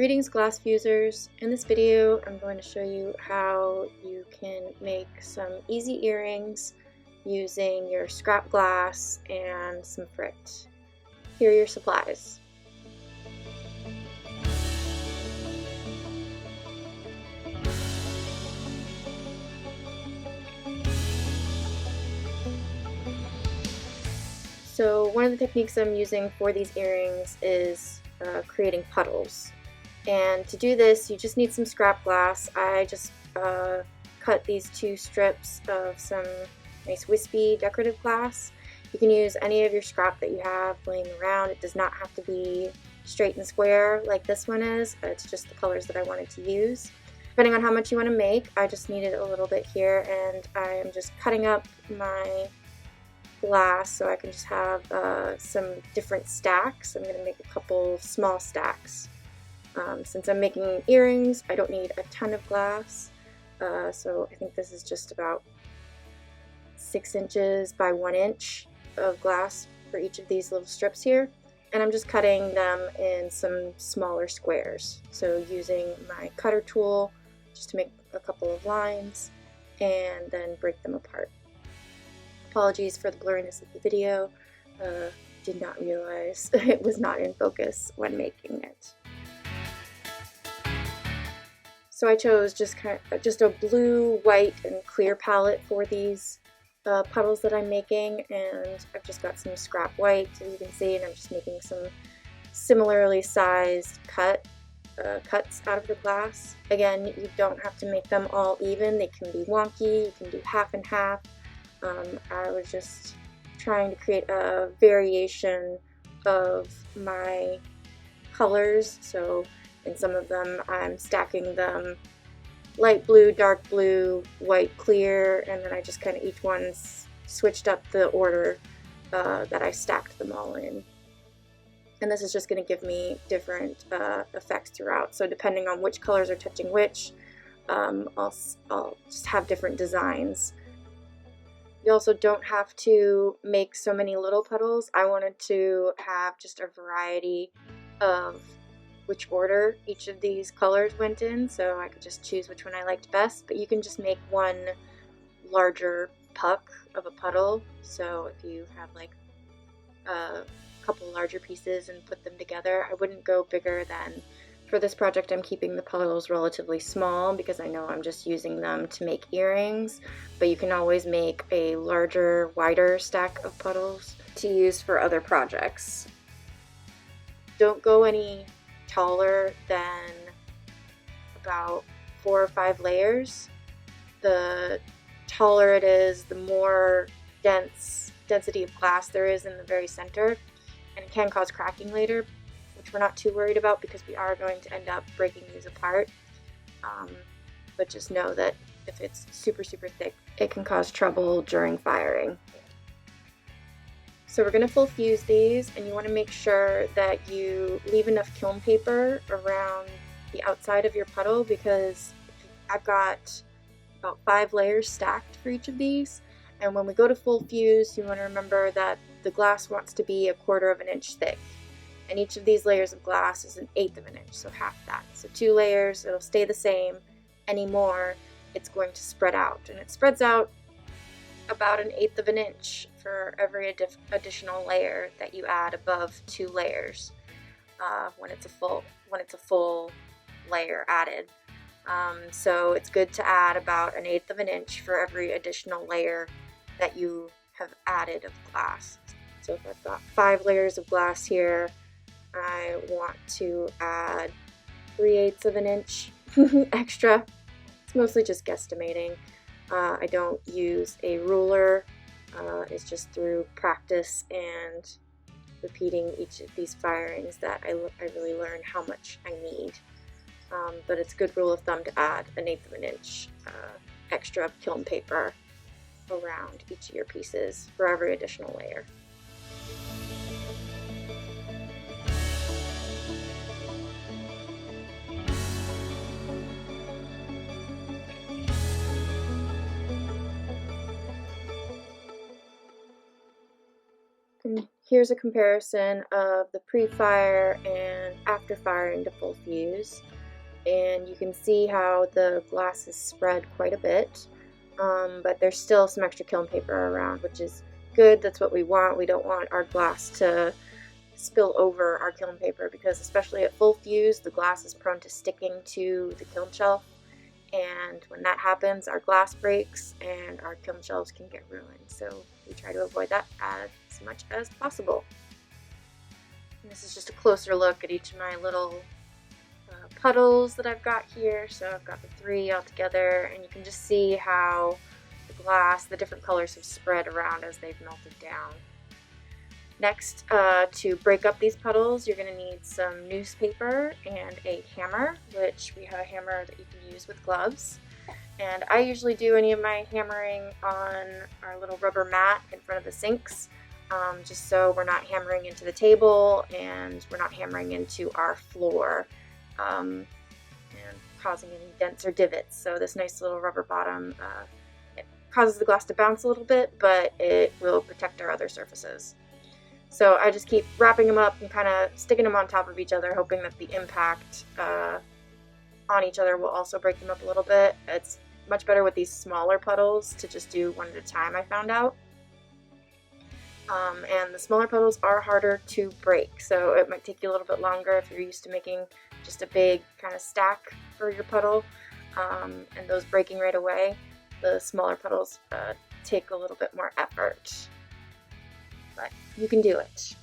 Greetings glass fusers. In this video I'm going to show you how you can make some easy earrings using your scrap glass and some frit. Here are your supplies. So one of the techniques I'm using for these earrings is creating puddles. And to do this, you just need some scrap glass. I just cut these two strips of some nice wispy decorative glass. You can use any of your scrap that you have laying around. It does not have to be straight and square like this one is. It's just the colors that I wanted to use. Depending on how much you want to make, I just needed a little bit here, and I'm just cutting up my glass so I can just have some different stacks. I'm going to make a couple small stacks. Since I'm making earrings, I don't need a ton of glass, so I think this is just about 6 inches by 1 inch of glass for each of these little strips here, and I'm just cutting them in some smaller squares. So using my cutter tool just to make a couple of lines and then break them apart. Apologies for the blurriness of the video. Did not realize it was not in focus when making it. So I chose just a blue, white, and clear palette for these puddles that I'm making, and I've just got some scrap white, as you can see, and I'm just making some similarly sized cuts out of the glass. Again, you don't have to make them all even. They can be wonky. You can do half and half. I was just trying to create a variation of my colors, so in some of them I'm stacking them light blue, dark blue, white, clear, and then I just kind of each one's switched up the order that I stacked them all in. And this is just going to give me different effects throughout, so depending on which colors are touching which, I'll just have different designs. You also don't have to make so many little puddles. I wanted to have just a variety of which order each of these colors went in, so I could just choose which one I liked best. But you can just make one larger puck of a puddle. So if you have like a couple larger pieces and put them together, I wouldn't go bigger than, for this project I'm keeping the puddles relatively small because I know I'm just using them to make earrings, but you can always make a larger, wider stack of puddles to use for other projects. Don't go any taller than about 4 or 5 layers. The taller it is, the more density of glass there is in the very center, and it can cause cracking later, which we're not too worried about because we are going to end up breaking these apart. But just know that if it's super thick, it can cause trouble during firing. So we're going to full fuse these, and you want to make sure that you leave enough kiln paper around the outside of your puddle, because I've got about 5 layers stacked for each of these, and when we go to full fuse, you want to remember that the glass wants to be 1/4 of an inch thick, and each of these layers of glass is 1/8 of an inch, so half that. So 2 layers, it'll stay the same. Any more, it's going to spread out, and it spreads out about 1/8 of an inch for every additional layer that you add above 2 layers when it's a full layer added. So it's good to add about 1/8 of an inch for every additional layer that you have added of glass. So if I've got 5 layers of glass here, I want to add 3/8 of an inch extra. It's mostly just guesstimating. I don't use a ruler. It's just through practice and repeating each of these firings that I really learn how much I need. But it's a good rule of thumb to add 1/8 of an inch extra kiln paper around each of your pieces for every additional layer. And here's a comparison of the pre-fire and after after firing to full fuse. And you can see how the glass is spread quite a bit, but there's still some extra kiln paper around, which is good. That's what we want. We don't want our glass to spill over our kiln paper, because especially at full fuse, the glass is prone to sticking to the kiln shelf, and when that happens, our glass breaks and our kiln shelves can get ruined. So we try to avoid that as much as possible. And this is just a closer look at each of my little puddles that I've got here. So I've got the 3 all together, and you can just see how the glass, the different colors have spread around as they've melted down. Next, to break up these puddles, you're going to need some newspaper and a hammer, which we have a hammer that you can use with gloves. And I usually do any of my hammering on our little rubber mat in front of the sinks, just so we're not hammering into the table and we're not hammering into our floor and causing any dents or divots. So this nice little rubber bottom, it causes the glass to bounce a little bit, but it will protect our other surfaces. So I just keep wrapping them up and kind of sticking them on top of each other, hoping that the impact on each other will also break them up a little bit. It's much better with these smaller puddles to just do one at a time, I found out. And the smaller puddles are harder to break, so it might take you a little bit longer if you're used to making just a big kind of stack for your puddle, and those breaking right away. The smaller puddles take a little bit more effort, but you can do it.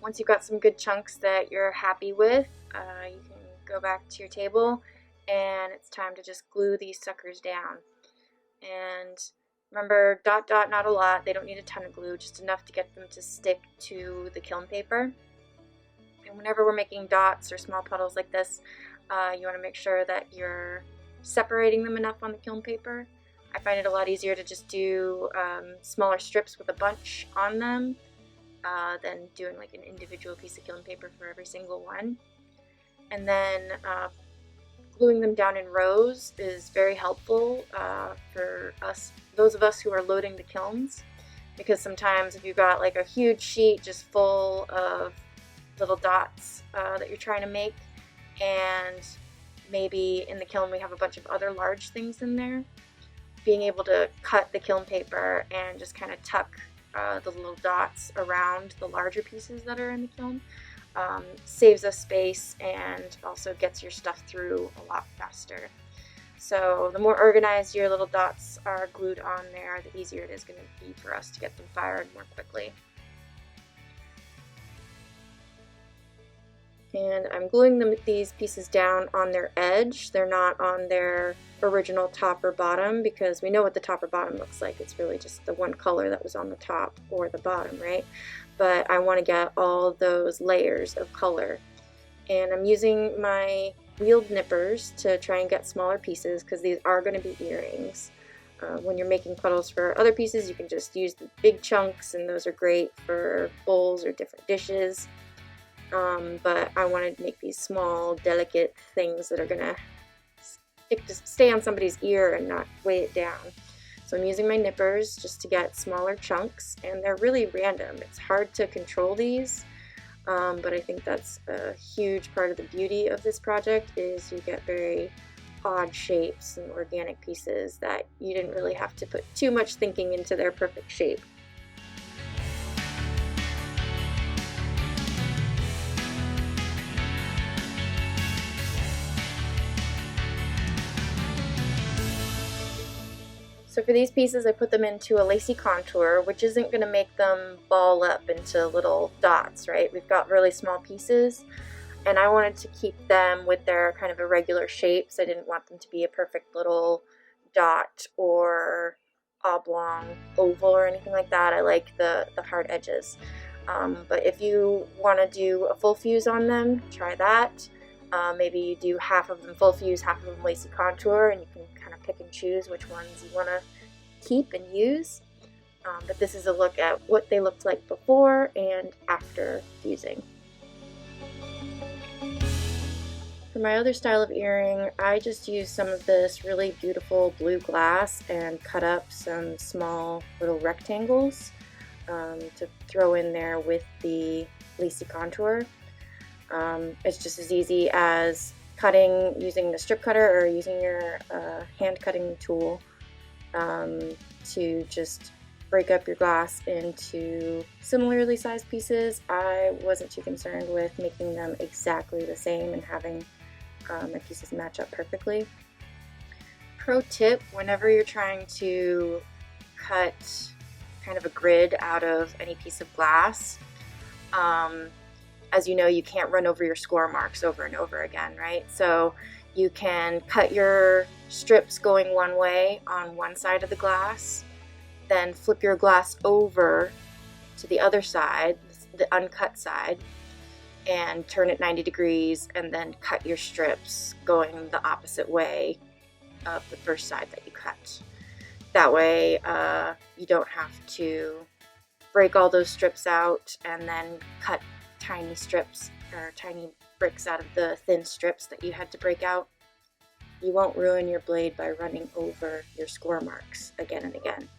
Once you've got some good chunks that you're happy with, you can go back to your table, and it's time to just glue these suckers down. And remember, dot dot, not a lot. They don't need a ton of glue, just enough to get them to stick to the kiln paper. And whenever we're making dots or small puddles like this, you want to make sure that you're separating them enough on the kiln paper. I find it a lot easier to just do smaller strips with a bunch on them than doing like an individual piece of kiln paper for every single one. And then gluing them down in rows is very helpful for us, those of us who are loading the kilns, because sometimes if you've got like a huge sheet just full of little dots that you're trying to make, and maybe in the kiln we have a bunch of other large things in there, being able to cut the kiln paper and just kind of tuck the little dots around the larger pieces that are in the kiln saves us space and also gets your stuff through a lot faster. So the more organized your little dots are glued on there, the easier it is going to be for us to get them fired more quickly. And I'm gluing these pieces down on their edge. They're not on their original top or bottom, because we know what the top or bottom looks like. It's really just the one color that was on the top or the bottom, right? But I want to get all those layers of color. And I'm using my wheeled nippers to try and get smaller pieces, because these are going to be earrings. When you're making puddles for other pieces, you can just use the big chunks, and those are great for bowls or different dishes. But I want to make these small, delicate things that are going to stay on somebody's ear and not weigh it down. So I'm using my nippers just to get smaller chunks, and they're really random. It's hard to control these, but I think that's a huge part of the beauty of this project, is you get very odd shapes and organic pieces that you didn't really have to put too much thinking into their perfect shape. So for these pieces, I put them into a lacy contour, which isn't going to make them ball up into little dots, right? We've got really small pieces, and I wanted to keep them with their kind of irregular shapes. I didn't want them to be a perfect little dot or oblong oval or anything like that. I like the hard edges. But if you want to do a full fuse on them, try that. Maybe you do half of them full fuse, half of them lacy contour, and you can kind of pick and choose which ones you want to keep and use. But this is a look at what they looked like before and after fusing. For my other style of earring, I just used some of this really beautiful blue glass and cut up some small little rectangles to throw in there with the lacy contour. It's just as easy as cutting using the strip cutter or using your hand cutting tool to just break up your glass into similarly sized pieces. I wasn't too concerned with making them exactly the same and having my pieces match up perfectly. Pro tip, whenever you're trying to cut kind of a grid out of any piece of glass, as you know, you can't run over your score marks over and over again, right? So you can cut your strips going one way on one side of the glass, then flip your glass over to the other side, the uncut side, and turn it 90 degrees, and then cut your strips going the opposite way of the first side that you cut. That way you don't have to break all those strips out and then cut tiny strips or tiny bricks out of the thin strips that you had to break out. You won't ruin your blade by running over your score marks again and again.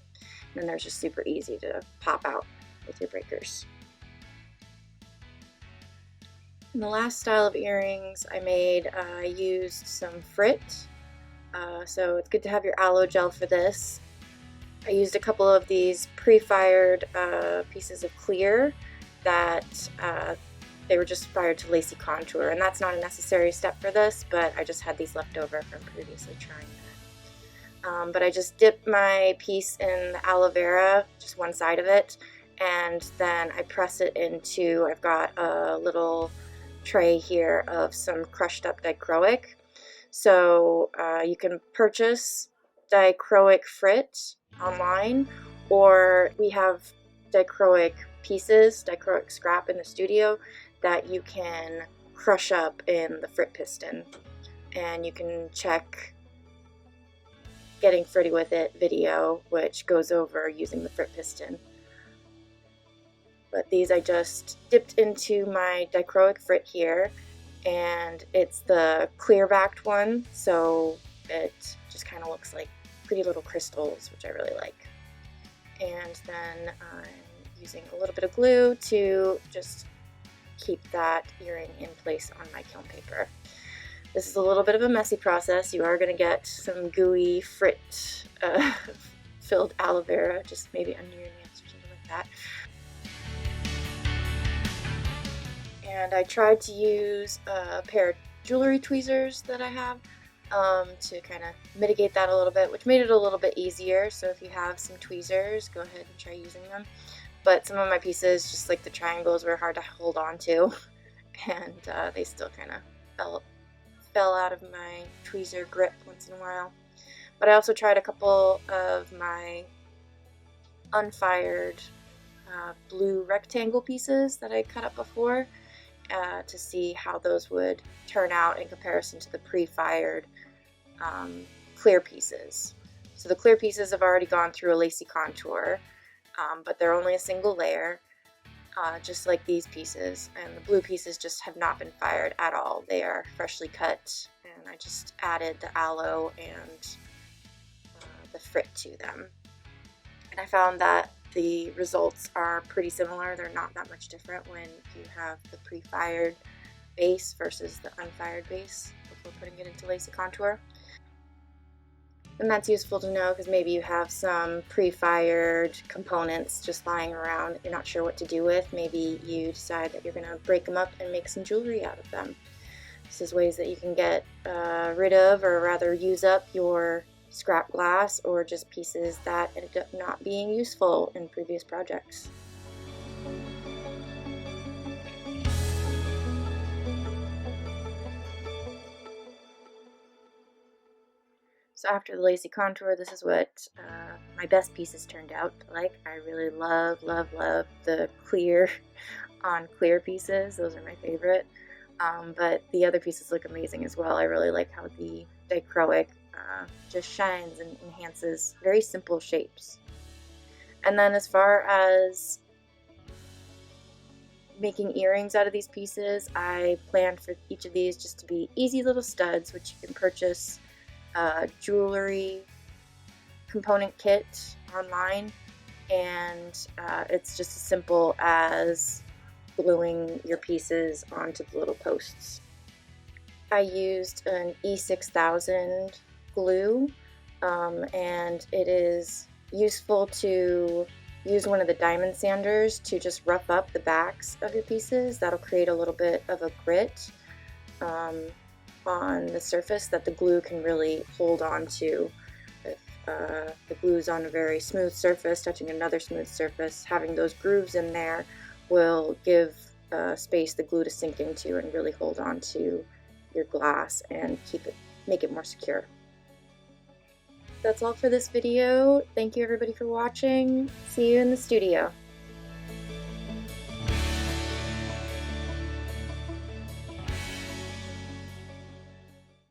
And they're just super easy to pop out with your breakers. And the last style of earrings I made, I used some frit. So it's good to have your aloe gel for this. I used a couple of these pre-fired pieces of clear that they were just fired to lacy contour, and that's not a necessary step for this, but I just had these left over from previously trying that. But I just dipped my piece in the aloe vera, just one side of it, and then I press it into, I've got a little tray here of some crushed up dichroic. So you can purchase dichroic frit online, or we have dichroic pieces, dichroic scrap in the studio that you can crush up in the frit piston, and you can check Getting Fritty With It video, which goes over using the frit piston. But these I just dipped into my dichroic frit here, and it's the clear backed one, so it just kind of looks like pretty little crystals, which I really like. And then I'm using a little bit of glue to just keep that earring in place on my kiln paper. This is a little bit of a messy process. You are going to get some gooey frit filled aloe vera, just maybe under your nails or something like that. And I tried to use a pair of jewelry tweezers that I have to kind of mitigate that a little bit, which made it a little bit easier. So if you have some tweezers, go ahead and try using them. But some of my pieces, just like the triangles, were hard to hold on to, and they still kind of fell out of my tweezer grip once in a while. But I also tried a couple of my unfired blue rectangle pieces that I cut up before to see how those would turn out in comparison to the pre-fired clear pieces. So the clear pieces have already gone through a lacy contour, but they're only a single layer, just like these pieces, and the blue pieces just have not been fired at all. They are freshly cut, and I just added the aloe and the frit to them. And I found that the results are pretty similar. They're not that much different when you have the pre-fired base versus the unfired base before putting it into lacy contour. And that's useful to know because maybe you have some pre-fired components just lying around that you're not sure what to do with. Maybe you decide that you're going to break them up and make some jewelry out of them. This is ways that you can get rid of, or rather use up, your scrap glass or just pieces that ended up not being useful in previous projects. So after the lacy contour, this is what my best pieces turned out like. I really love the clear on clear pieces. Those are my favorite. But the other pieces look amazing as well. I really like how the dichroic just shines and enhances very simple shapes. And then as far as making earrings out of these pieces, I planned for each of these just to be easy little studs, which you can purchase jewelry component kit online, and it's just as simple as gluing your pieces onto the little posts. I used an E6000 glue, and it is useful to use one of the diamond sanders to just rough up the backs of your pieces. That'll create a little bit of a grit on the surface that the glue can really hold on to. If the glue is on a very smooth surface touching another smooth surface, having those grooves in there will give space the glue to sink into and really hold on to your glass and make it more secure. That's all for this video. Thank you everybody for watching. See you in the studio.